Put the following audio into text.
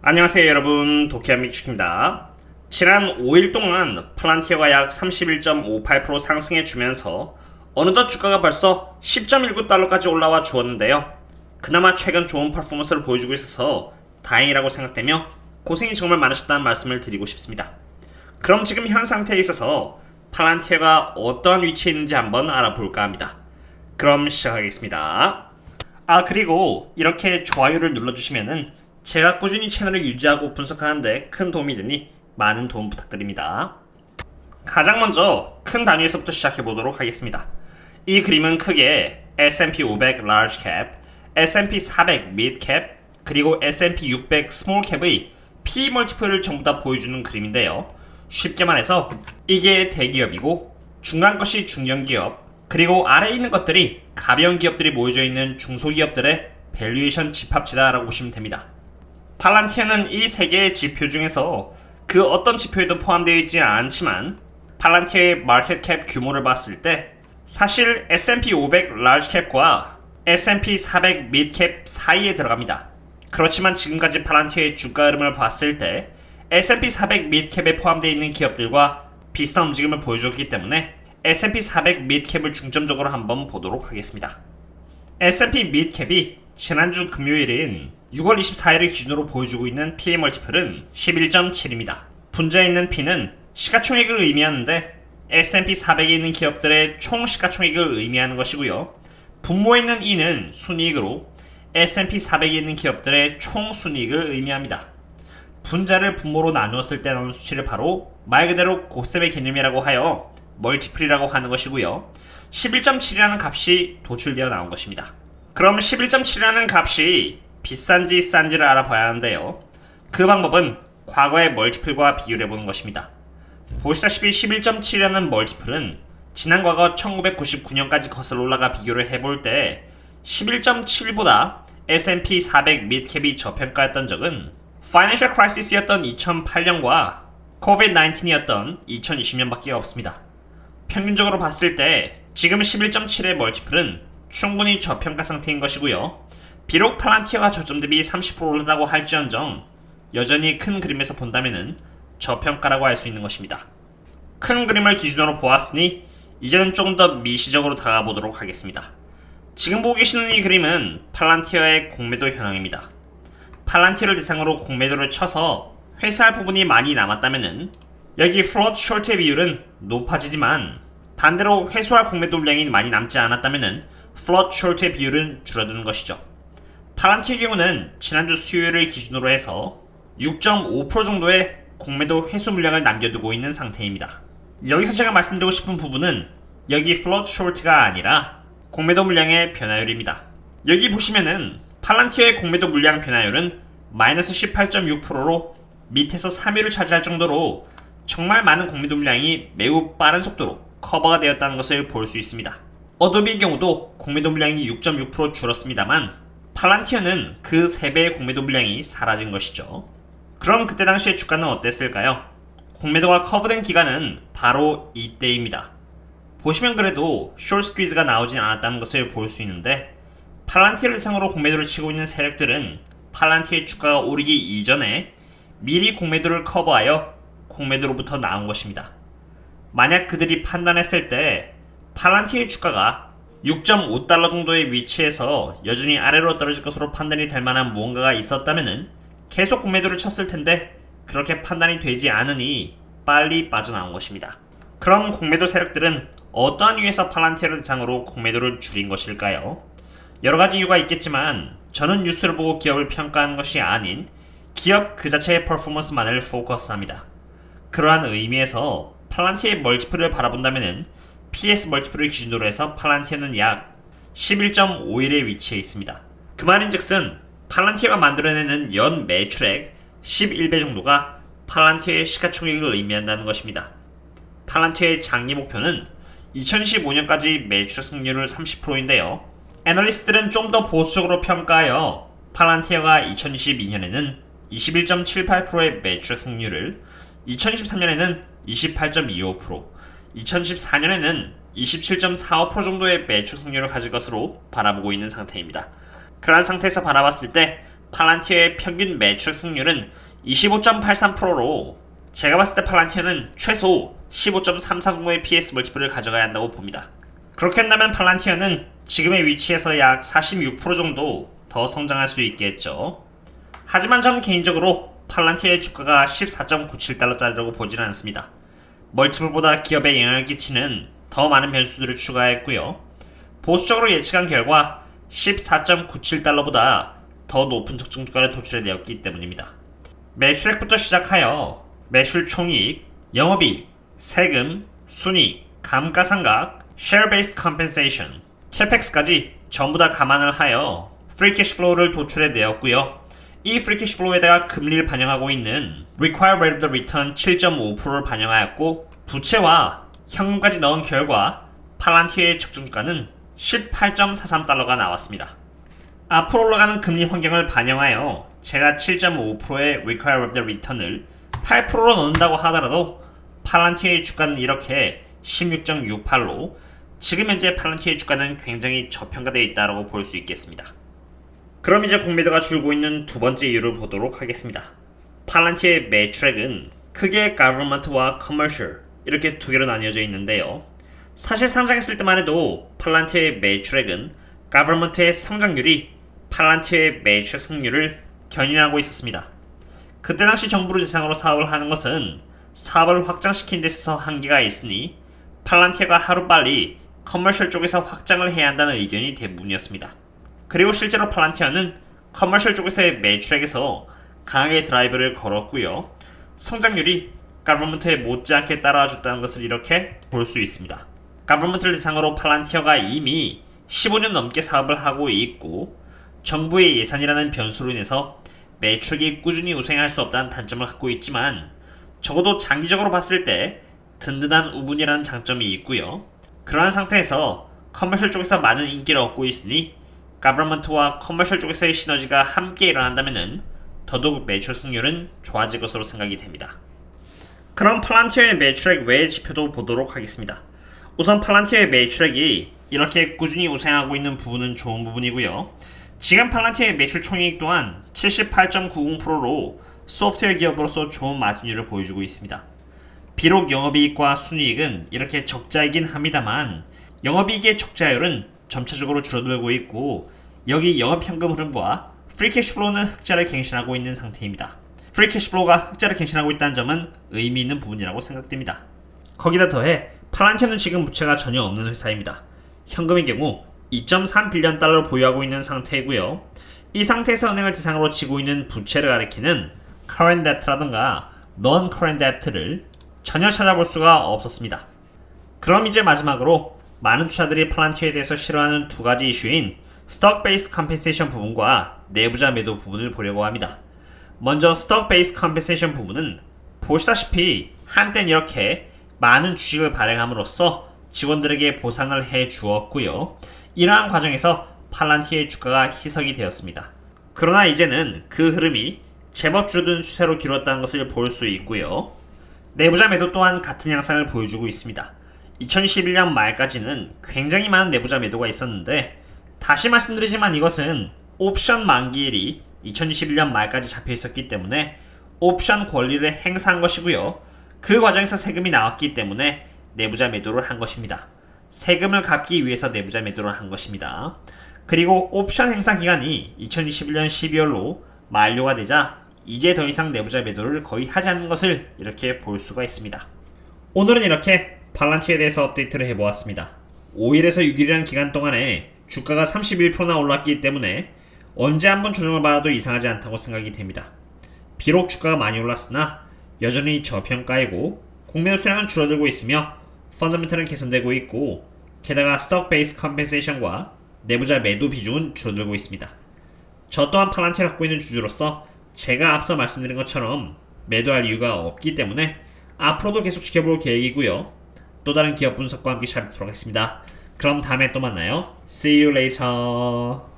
안녕하세요 여러분, 도키아믹축입니다. 지난 5일 동안 팔란티어가 약 31.58% 상승해주면서 어느덧 주가가 벌써 10.19달러까지 올라와 주었는데요. 그나마 최근 좋은 퍼포먼스를 보여주고 있어서 다행이라고 생각되며 고생이 정말 많으셨다는 말씀을 드리고 싶습니다. 그럼 지금 현 상태에 있어서 팔란티어가 어떠한 위치에 있는지 한번 알아볼까 합니다. 그럼 시작하겠습니다. 그리고 이렇게 좋아요를 눌러주시면은 제가 꾸준히 채널을 유지하고 분석하는데 큰 도움이 되니 많은 도움 부탁드립니다. 가장 먼저 큰 단위에서부터 시작해보도록 하겠습니다. 이 그림은 크게 S&P 500 Large Cap, S&P 400 Mid Cap, 그리고 S&P 600 Small Cap의 P 멀티플을 전부 다 보여주는 그림인데요. 쉽게 말해서 이게 대기업이고 중간 것이 중견기업, 그리고 아래에 있는 것들이 가벼운 기업들이 모여져 있는 중소기업들의 밸류에이션 집합지다라고 보시면 됩니다. 팔란티어는 이 세 개의 지표 중에서 그 어떤 지표에도 포함되어 있지 않지만 팔란티어의 마켓캡 규모를 봤을 때 사실 S&P 500 Large Cap과 S&P 400 Mid Cap 사이에 들어갑니다. 그렇지만 지금까지 팔란티어의 주가 흐름을 봤을 때 S&P 400 Mid Cap에 포함되어 있는 기업들과 비슷한 움직임을 보여줬기 때문에 S&P 400 Mid Cap을 중점적으로 한번 보도록 하겠습니다. S&P Mid Cap이 지난주 금요일인 6월 24일을 기준으로 보여주고 있는 PE 멀티플은 11.7입니다. 분자에 있는 P는 시가총액을 의미하는데 S&P 400에 있는 기업들의 총 시가총액을 의미하는 것이고요. 분모에 있는 E는 순이익으로 S&P 400에 있는 기업들의 총 순이익을 의미합니다. 분자를 분모로 나누었을 때 나오는 수치를 바로 말 그대로 곱셈의 개념이라고 하여 멀티플이라고 하는 것이고요. 11.7이라는 값이 도출되어 나온 것입니다. 그럼 11.7이라는 값이 비싼지 싼지를 알아봐야 하는데요. 그 방법은 과거의 멀티플과 비교를 해보는 것입니다. 보시다시피 11.7이라는 멀티플은 지난 과거 1999년까지 거슬러 올라가 비교를 해볼 때 11.7보다 S&P 400 mid캡이 저평가였던 적은 파이낸셜 크라이시스였던 2008년과 COVID-19이었던 2020년밖에 없습니다. 평균적으로 봤을 때 지금 11.7의 멀티플은 충분히 저평가 상태인 것이고요. 비록 팔란티어가 저점 대비 30% 오른다고 할지언정 여전히 큰 그림에서 본다면은 저평가라고 할 수 있는 것입니다. 큰 그림을 기준으로 보았으니 이제는 조금 더 미시적으로 다가가 보도록 하겠습니다. 지금 보고 계시는 이 그림은 팔란티어의 공매도 현황입니다. 팔란티어를 대상으로 공매도를 쳐서 회수할 부분이 많이 남았다면은 여기 플롯 숄트의 비율은 높아지지만 반대로 회수할 공매도 물량이 많이 남지 않았다면은 플롯 숄트의 비율은 줄어드는 것이죠. 팔란티어의 경우는 지난주 수요일을 기준으로 해서 6.5% 정도의 공매도 회수 물량을 남겨두고 있는 상태입니다. 여기서 제가 말씀드리고 싶은 부분은 여기 플롯 숄트가 아니라 공매도 물량의 변화율입니다. 여기 보시면은 팔란티어의 공매도 물량 변화율은 마이너스 18.6%로 밑에서 3위를 차지할 정도로 정말 많은 공매도 물량이 매우 빠른 속도로 커버가 되었다는 것을 볼 수 있습니다. 어도비의 경우도 공매도 물량이 6.6% 줄었습니다만 팔란티어는 그 3배의 공매도 물량이 사라진 것이죠. 그럼 그때 당시의 주가는 어땠을까요? 공매도가 커브된 기간은 바로 이때입니다. 보시면 그래도 숏 스퀴즈가 나오진 않았다는 것을 볼 수 있는데 팔란티어를 대상으로 공매도를 치고 있는 세력들은 팔란티어의 주가가 오르기 이전에 미리 공매도를 커버하여 공매도로부터 나온 것입니다. 만약 그들이 판단했을 때 팔란티어의 주가가 6.5달러 정도의 위치에서 여전히 아래로 떨어질 것으로 판단이 될 만한 무언가가 있었다면 계속 공매도를 쳤을 텐데 그렇게 판단이 되지 않으니 빨리 빠져나온 것입니다. 그럼 공매도 세력들은 어떠한 이유에서 팔란티어를 대상으로 공매도를 줄인 것일까요? 여러가지 이유가 있겠지만 저는 뉴스를 보고 기업을 평가하는 것이 아닌 기업 그 자체의 퍼포먼스만을 포커스합니다. 그러한 의미에서 팔란티어의 멀티플을 바라본다면 PS 멀티플을 기준으로 해서 팔란티어는 약 11.51의 위치에 있습니다. 그 말인즉슨 팔란티어가 만들어내는 연 매출액 11배 정도가 팔란티어의 시가총액을 의미한다는 것입니다. 팔란티어의 장기 목표는 2015년까지 매출 승률을 30%인데요. 애널리스트들은 좀 더 보수적으로 평가하여 팔란티어가 2022년에는 21.78%의 매출 승률을, 2023년에는 28.25%, 2014년에는 27.45% 정도의 매출 승률을 가질 것으로 바라보고 있는 상태입니다. 그러한 상태에서 바라봤을 때 팔란티어의 평균 매출 승률은 25.83%로 제가 봤을 때 팔란티어는 최소 15.34 정도의 PS 멀티플을 가져가야 한다고 봅니다. 그렇게 한다면 팔란티어는 지금의 위치에서 약 46% 정도 더 성장할 수 있겠죠. 하지만 저는 개인적으로 팔란티어의 주가가 14.97달러짜리라고 보지는 않습니다. 멀티플보다 기업에 영향을 끼치는 더 많은 변수들을 추가했고요. 보수적으로 예측한 결과 14.97달러보다 더 높은 적정 주가를 도출해내었기 때문입니다. 매출액부터 시작하여 매출 총이익, 영업이익, 세금, 순이익, 감가상각, share-based compensation, CapEx까지 전부 다 감안을 하여 free cash flow를 도출해내었고요. 이 free cash flow에다가 금리를 반영하고 있는 required rate of return 7.5%를 반영하였고 부채와 현금까지 넣은 결과 팔란티어의 적정주가는 18.43달러가 나왔습니다. 앞으로 올라가는 금리 환경을 반영하여 제가 7.5%의 required rate of return을 8%로 넣는다고 하더라도 팔란티어의 주가는 이렇게 16.68로 지금 현재 팔란티어의 주가는 굉장히 저평가되어 있다고 볼 수 있겠습니다. 그럼 이제 공매도가 줄고 있는 두 번째 이유를 보도록 하겠습니다. 팔란티어의 매출액은 크게 government와 commercial 이렇게 두 개로 나뉘어져 있는데요. 사실 상장했을 때만 해도 팔란티어의 매출액은 government의 성장률이 팔란티어의 매출 승률을 견인하고 있었습니다. 그때 당시 정부를 대상으로 사업을 하는 것은 사업을 확장시키는 데 있어서 한계가 있으니 팔란티어가 하루빨리 커머셜 쪽에서 확장을 해야 한다는 의견이 대부분이었습니다. 그리고 실제로 팔란티어는 커머셜 쪽에서의 매출액에서 강하게 드라이브를 걸었고요. 성장률이 가버먼트에 못지않게 따라와줬다는 것을 이렇게 볼 수 있습니다. 가버먼트를 대상으로 팔란티어가 이미 15년 넘게 사업을 하고 있고 정부의 예산이라는 변수로 인해서 매출이 꾸준히 우상할 수 없다는 단점을 갖고 있지만 적어도 장기적으로 봤을 때 든든한 우분이라는 장점이 있고요. 그러한 상태에서 커머셜 쪽에서 많은 인기를 얻고 있으니 가버먼트와 커머셜 쪽에서의 시너지가 함께 일어난다면 더더욱 매출 승률은 좋아질 것으로 생각이 됩니다. 그럼 팔란티어의 매출액 외의 지표도 보도록 하겠습니다. 우선 팔란티어의 매출액이 이렇게 꾸준히 우상하고 있는 부분은 좋은 부분이고요. 지금 팔란티어의 매출 총이익 또한 78.90%로 소프트웨어 기업으로서 좋은 마진율을 보여주고 있습니다. 비록 영업이익과 순이익은 이렇게 적자이긴 합니다만 영업이익의 적자율은 점차적으로 줄어들고 있고 여기 영업현금 흐름과 프리캐시플로우는 흑자를 갱신하고 있는 상태입니다. 프리캐시플로우가 흑자를 갱신하고 있다는 점은 의미 있는 부분이라고 생각됩니다. 거기다 더해 팔란티어는 지금 부채가 전혀 없는 회사입니다. 현금의 경우 2.3빌리언 달러를 보유하고 있는 상태이고요. 이 상태에서 은행을 대상으로 지고 있는 부채를 가리키는 current debt라든가 non-current debt를 전혀 찾아볼 수가 없었습니다. 그럼 이제 마지막으로 많은 투자들이 팔란티어에 대해서 싫어하는 두 가지 이슈인 stock-based compensation 부분과 내부자 매도 부분을 보려고 합니다. 먼저 stock-based compensation 부분은 보시다시피 한때는 이렇게 많은 주식을 발행함으로써 직원들에게 보상을 해 주었고요. 이러한 과정에서 팔란티어의 주가가 희석이 되었습니다. 그러나 이제는 그 흐름이 제법 줄어든 추세로 길었다는 것을 볼 수 있고요. 내부자 매도 또한 같은 양상을 보여주고 있습니다. 2011년 말까지는 굉장히 많은 내부자 매도가 있었는데 다시 말씀드리지만 이것은 옵션 만기일이 2021년 말까지 잡혀 있었기 때문에 옵션 권리를 행사한 것이고요. 그 과정에서 세금이 나왔기 때문에 내부자 매도를 한 것입니다. 세금을 갚기 위해서 내부자 매도를 한 것입니다. 그리고 옵션 행사 기간이 2021년 12월로 만료가 되자 이제 더 이상 내부자 매도를 거의 하지 않는 것을 이렇게 볼 수가 있습니다. 오늘은 이렇게 팔란티어에 대해서 업데이트를 해보았습니다. 5일에서 6일이라는 기간 동안에 주가가 31%나 올랐기 때문에 언제 한번 조정을 받아도 이상하지 않다고 생각이 됩니다. 비록 주가가 많이 올랐으나 여전히 저평가이고 공매도 수량은 줄어들고 있으며 펀더멘털은 개선되고 있고 게다가 스톡 베이스 컴펜세이션과 내부자 매도 비중은 줄어들고 있습니다. 저 또한 팔란티어를 갖고 있는 주주로서 제가 앞서 말씀드린 것처럼 매도할 이유가 없기 때문에 앞으로도 계속 지켜볼 계획이고요. 또 다른 기업 분석과 함께 찾아뵙도록 하겠습니다. 그럼 다음에 또 만나요. See you later.